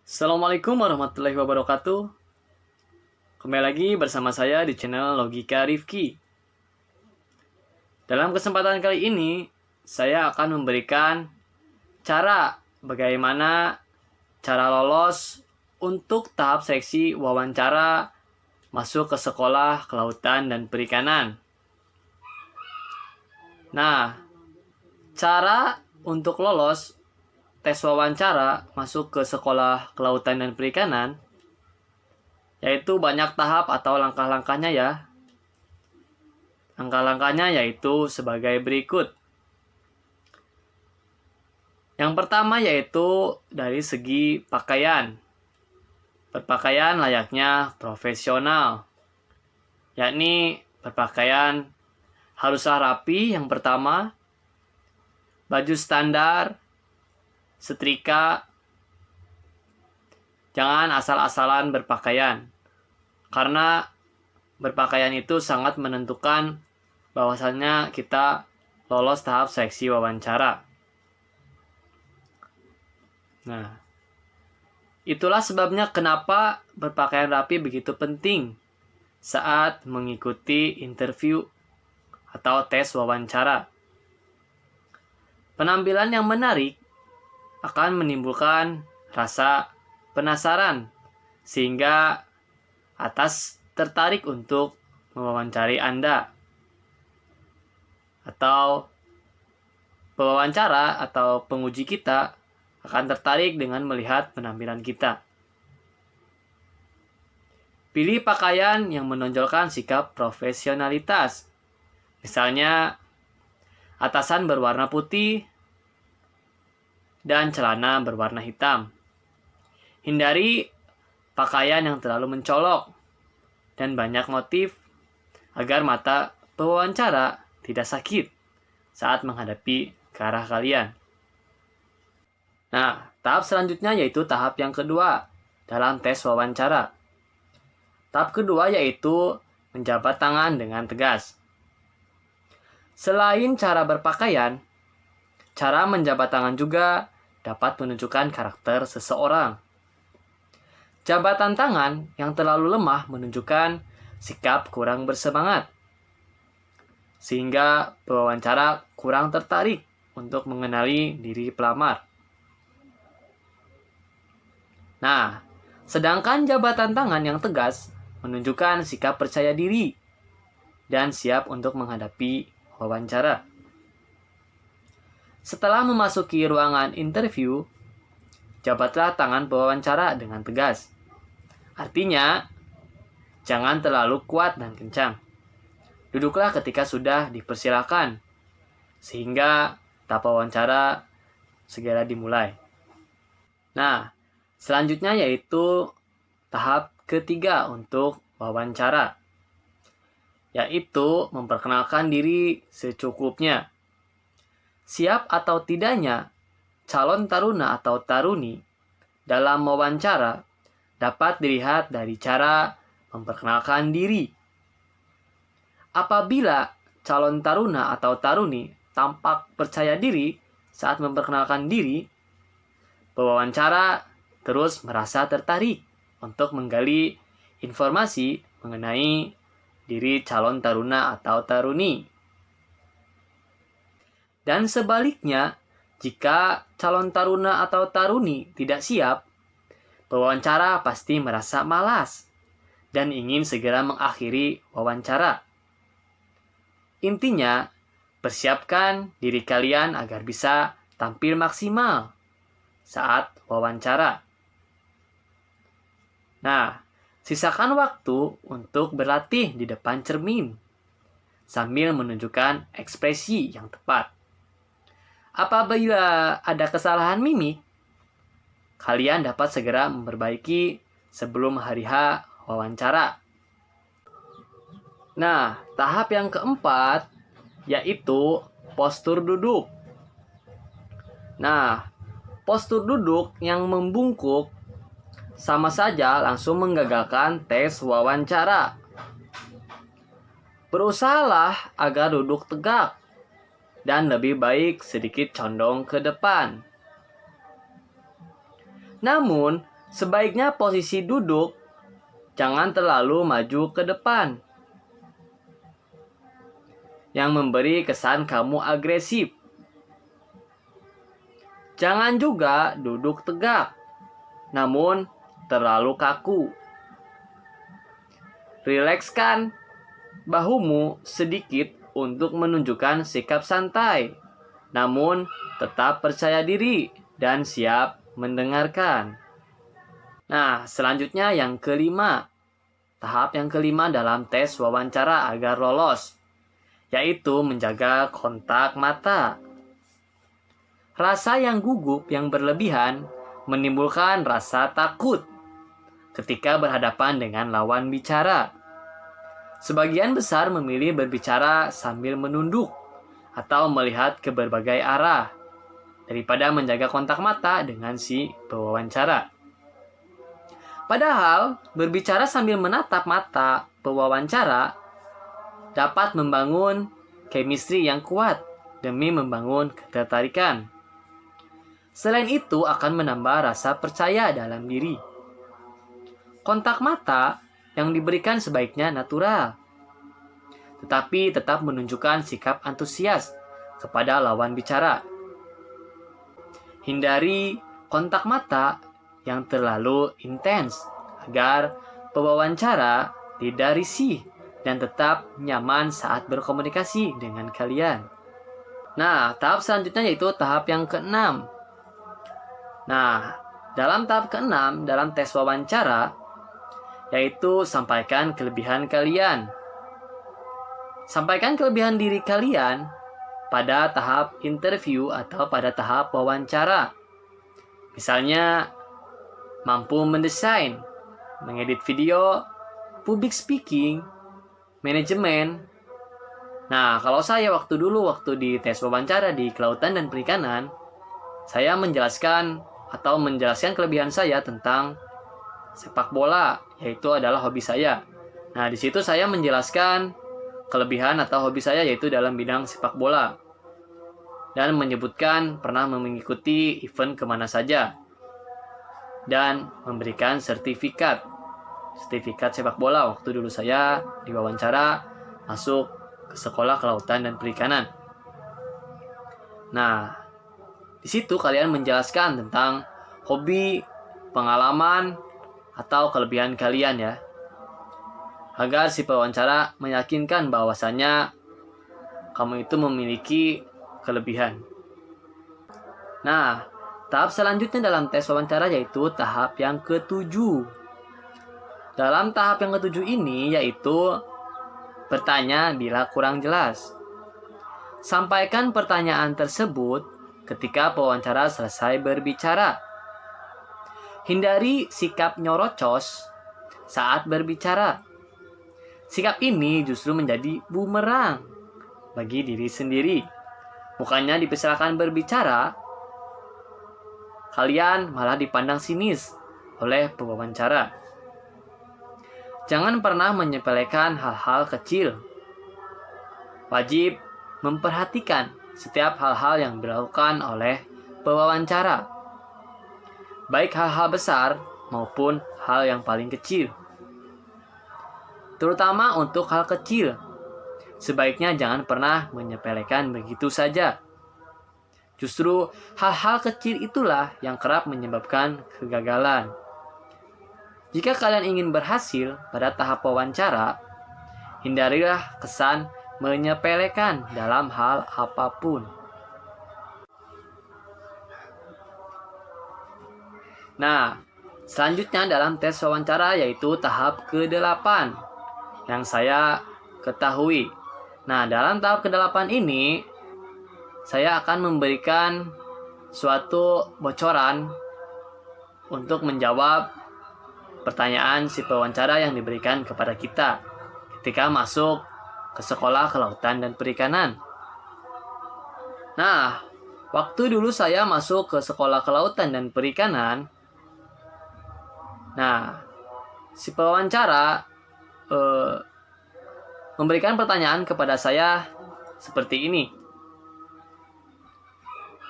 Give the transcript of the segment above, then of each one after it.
Assalamualaikum warahmatullahi wabarakatuh. Kembali lagi bersama saya di channel Logika Rifki. Dalam kesempatan kali ini, saya akan memberikan cara bagaimana cara lolos untuk tahap seleksi wawancara masuk ke sekolah kelautan dan perikanan. Nah, cara untuk lolos tes wawancara masuk ke sekolah kelautan dan perikanan yaitu banyak tahap atau langkah-langkahnya ya. Langkah-langkahnya yaitu sebagai berikut. Yang pertama yaitu dari segi pakaian. Berpakaian layaknya profesional. Yakni berpakaian haruslah rapi yang pertama. Baju standar, setrika. Jangan asal-asalan berpakaian. Karena berpakaian itu sangat menentukan bahwasannya kita lolos tahap seleksi wawancara. Nah, itulah sebabnya kenapa berpakaian rapi begitu penting saat mengikuti interview atau tes wawancara. Penampilan yang menarik akan menimbulkan rasa penasaran sehingga atas tertarik untuk mewawancari Anda. Atau pewawancara atau penguji kita akan tertarik dengan melihat penampilan kita. Pilih pakaian yang menonjolkan sikap profesionalitas. Misalnya, atasan berwarna putih dan celana berwarna hitam. Hindari pakaian yang terlalu mencolok dan banyak motif agar mata pewawancara tidak sakit saat menghadapi ke arah kalian. Nah, tahap selanjutnya yaitu tahap yang kedua dalam tes wawancara. Tahap kedua yaitu menjabat tangan dengan tegas. Selain cara berpakaian, cara menjabat tangan juga dapat menunjukkan karakter seseorang. Jabatan tangan yang terlalu lemah menunjukkan sikap kurang bersemangat, sehingga pewawancara kurang tertarik untuk mengenali diri pelamar. Nah, sedangkan jabatan tangan yang tegas menunjukkan sikap percaya diri dan siap untuk menghadapi wawancara. Setelah memasuki ruangan interview, jabatlah tangan pewawancara dengan tegas. Artinya, jangan terlalu kuat dan kencang. Duduklah ketika sudah dipersilakan, sehingga tahap wawancara segera dimulai. Nah, selanjutnya yaitu tahap ketiga untuk wawancara, yaitu memperkenalkan diri secukupnya. Siap atau tidaknya calon taruna atau taruni dalam wawancara dapat dilihat dari cara memperkenalkan diri. Apabila calon taruna atau taruni tampak percaya diri saat memperkenalkan diri, pewawancara terus merasa tertarik untuk menggali informasi mengenai diri calon taruna atau taruni. Dan sebaliknya, jika calon taruna atau taruni tidak siap, pewawancara pasti merasa malas dan ingin segera mengakhiri wawancara. Intinya, persiapkan diri kalian agar bisa tampil maksimal saat wawancara. Nah, sisakan waktu untuk berlatih di depan cermin sambil menunjukkan ekspresi yang tepat. Apabila ada kesalahan mimik, kalian dapat segera memperbaiki sebelum hari H wawancara. Nah, tahap yang keempat yaitu postur duduk. Nah, postur duduk yang membungkuk sama saja langsung menggagalkan tes wawancara. Berusahalah agar duduk tegak dan lebih baik sedikit condong ke depan. Namun, Sebaiknya posisi duduk jangan terlalu maju ke depan, yang memberi kesan kamu agresif. Jangan juga duduk tegak, namun terlalu kaku. Rilekskan bahumu sedikit untuk menunjukkan sikap santai, namun tetap percaya diri dan siap mendengarkan. Nah, selanjutnya yang kelima. Tahap yang kelima dalam tes wawancara agar lolos, yaitu menjaga kontak mata. Rasa yang gugup yang berlebihan menimbulkan rasa takut ketika berhadapan dengan lawan bicara. Sebagian besar memilih berbicara sambil menunduk atau melihat ke berbagai arah daripada menjaga kontak mata dengan si pewawancara. Padahal, berbicara sambil menatap mata pewawancara dapat membangun chemistry yang kuat demi membangun ketertarikan. Selain itu, akan menambah rasa percaya dalam diri. Kontak mata yang diberikan sebaiknya natural, tetapi tetap menunjukkan sikap antusias kepada lawan bicara. Hindari kontak mata yang terlalu intens agar pewawancara tidak risih dan tetap nyaman saat berkomunikasi dengan kalian. Nah, tahap selanjutnya yaitu tahap yang keenam. Nah, dalam tahap keenam dalam tes wawancara yaitu sampaikan kelebihan kalian. Sampaikan kelebihan diri kalian pada tahap interview atau pada tahap wawancara. Misalnya, mampu mendesain, mengedit video, public speaking, manajemen. Nah, kalau saya waktu di tes wawancara di Kelautan dan Perikanan, saya menjelaskan kelebihan saya tentang sepak bola, yaitu adalah hobi saya. Nah, di situ saya menjelaskan kelebihan atau hobi saya yaitu dalam bidang sepak bola. Dan menyebutkan pernah mengikuti event kemana saja. Dan memberikan sertifikat sepak bola waktu dulu saya diwawancara masuk ke sekolah kelautan dan perikanan. Nah, di situ kalian menjelaskan tentang hobi, pengalaman, atau kelebihan kalian ya, agar si pewawancara meyakinkan bahwasannya kamu itu memiliki kelebihan. Nah, tahap selanjutnya dalam tes wawancara yaitu tahap yang ketujuh. Dalam tahap yang ketujuh ini yaitu bertanya bila kurang jelas. Sampaikan pertanyaan tersebut ketika pewawancara selesai berbicara. Hindari sikap nyorocos saat berbicara. Sikap ini justru menjadi bumerang bagi diri sendiri. Bukannya dipersilakan berbicara, kalian malah dipandang sinis oleh pewawancara. Jangan pernah menyepelekan hal-hal kecil. Wajib memperhatikan setiap hal-hal yang dilakukan oleh pewawancara, baik hal-hal besar maupun hal yang paling kecil. Terutama untuk hal kecil, sebaiknya jangan pernah menyepelekan begitu saja. Justru hal-hal kecil itulah yang kerap menyebabkan kegagalan. Jika kalian ingin berhasil pada tahap wawancara, hindarilah kesan menyepelekan dalam hal apapun. Nah, selanjutnya dalam tes wawancara yaitu tahap ke-8 yang saya ketahui. Nah, dalam tahap ke-8 ini saya akan memberikan suatu bocoran untuk menjawab pertanyaan si pewawancara yang diberikan kepada kita ketika masuk ke sekolah kelautan dan perikanan. Nah, waktu dulu saya masuk ke sekolah kelautan dan perikanan, nah, si pewawancara memberikan pertanyaan kepada saya seperti ini.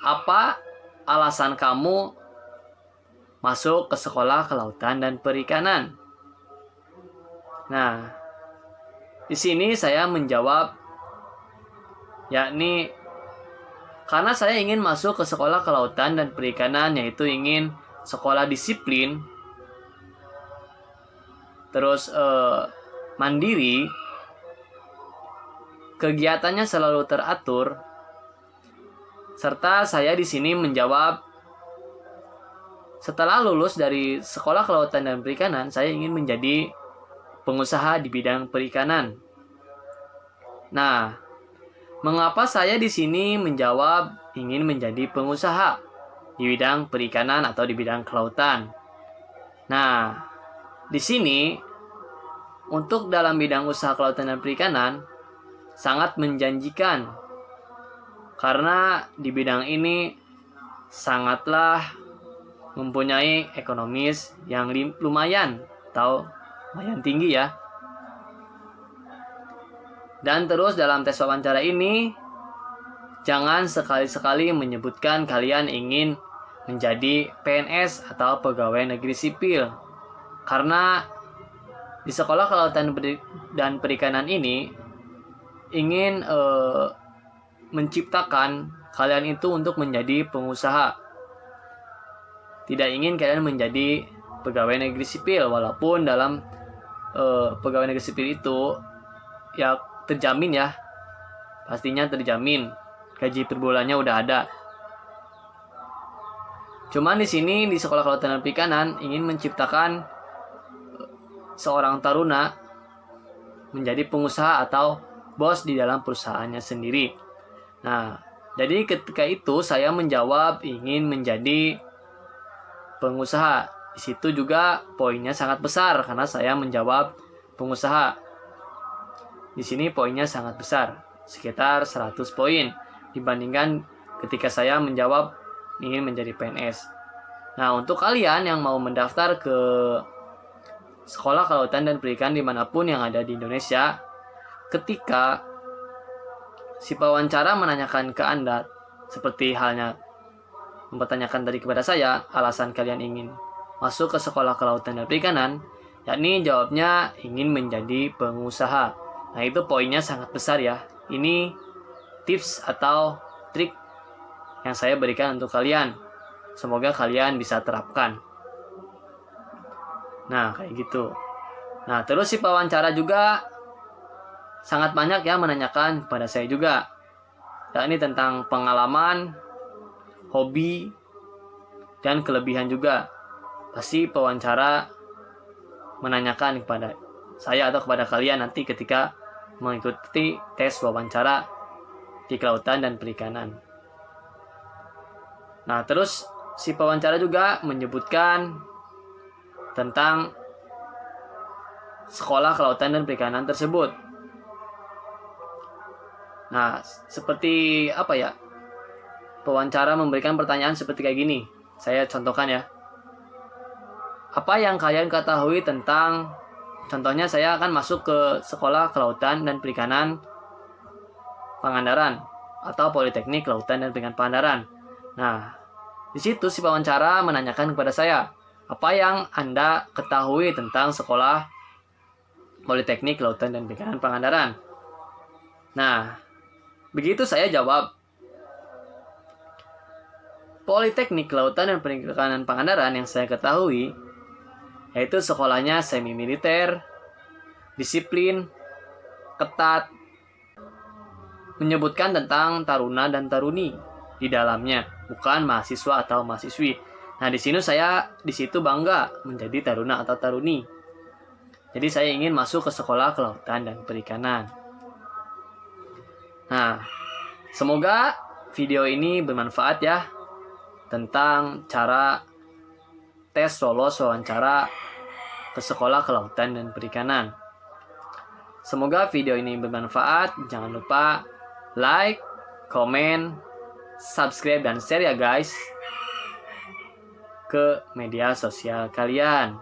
Apa alasan kamu masuk ke sekolah kelautan dan perikanan. Nah, di sini saya menjawab, yakni karena saya ingin masuk ke sekolah kelautan dan perikanan, yaitu ingin sekolah disiplin, terus mandiri, kegiatannya selalu teratur, serta saya di sini menjawab, setelah lulus dari sekolah kelautan dan perikanan, saya ingin menjadi pengusaha di bidang perikanan. Nah, mengapa saya di sini menjawab ingin menjadi pengusaha di bidang perikanan atau di bidang kelautan? Nah, di sini untuk dalam bidang usaha kelautan dan perikanan sangat menjanjikan, karena di bidang ini sangatlah mempunyai ekonomis yang lumayan atau lumayan tinggi ya. Dan terus dalam tes wawancara ini, jangan sekali-sekali menyebutkan kalian ingin menjadi PNS atau pegawai negeri sipil. Karena di sekolah kelautan dan perikanan ini ingin menciptakan kalian itu untuk menjadi pengusaha. Tidak ingin kalian menjadi pegawai negeri sipil, walaupun dalam pegawai negeri sipil itu ya terjamin ya, pastinya terjamin gaji per bulannya udah ada. Cuman di sini di sekolah kelautan dan perikanan ingin menciptakan seorang taruna menjadi pengusaha atau bos di dalam perusahaannya sendiri. Nah, jadi ketika itu saya menjawab ingin menjadi pengusaha. Di situ juga poinnya sangat besar karena saya menjawab pengusaha. Di sini poinnya sangat besar, sekitar 100 poin dibandingkan ketika saya menjawab ingin menjadi PNS. Nah, untuk kalian yang mau mendaftar ke sekolah kelautan dan perikanan dimanapun yang ada di Indonesia, ketika si pewawancara menanyakan ke Anda, seperti halnya mempertanyakan tadi kepada saya, alasan kalian ingin masuk ke sekolah kelautan dan perikanan, yakni jawabnya ingin menjadi pengusaha. Nah, itu poinnya sangat besar ya. Ini tips atau trik yang saya berikan untuk kalian. Semoga kalian bisa terapkan. Nah, kayak gitu. Nah, terus si pewawancara juga sangat banyak ya menanyakan kepada saya juga, yakni tentang pengalaman, hobi, dan kelebihan juga. Pasti pewawancara menanyakan kepada saya atau kepada kalian nanti ketika mengikuti tes wawancara di kelautan dan perikanan. Nah, terus si pewawancara juga menyebutkan tentang sekolah kelautan dan perikanan tersebut. Nah, seperti apa ya? Pewawancara memberikan pertanyaan seperti kayak gini. Saya contohkan ya. Apa yang kalian ketahui tentang, contohnya saya akan masuk ke sekolah kelautan dan perikanan Pangandaran atau Politeknik Kelautan dan Perikanan Pangandaran. Nah, di situ si pewawancara menanyakan kepada saya, apa yang Anda ketahui tentang sekolah Politeknik Kelautan dan Perikanan Pangandaran? Nah, begitu saya jawab, Politeknik Kelautan dan Perikanan Pangandaran yang saya ketahui yaitu sekolahnya semi militer, disiplin, ketat, menyebutkan tentang taruna dan taruni di dalamnya, bukan mahasiswa atau mahasiswi. Nah, di situ bangga menjadi taruna atau taruni. Jadi saya ingin masuk ke sekolah kelautan dan perikanan. Nah, semoga video ini bermanfaat ya, tentang cara tes lolos wawancara ke sekolah kelautan dan perikanan. Semoga video ini bermanfaat. Jangan lupa like, komen, subscribe, dan share ya guys ke media sosial kalian.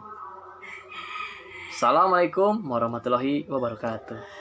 Assalamualaikum warahmatullahi wabarakatuh.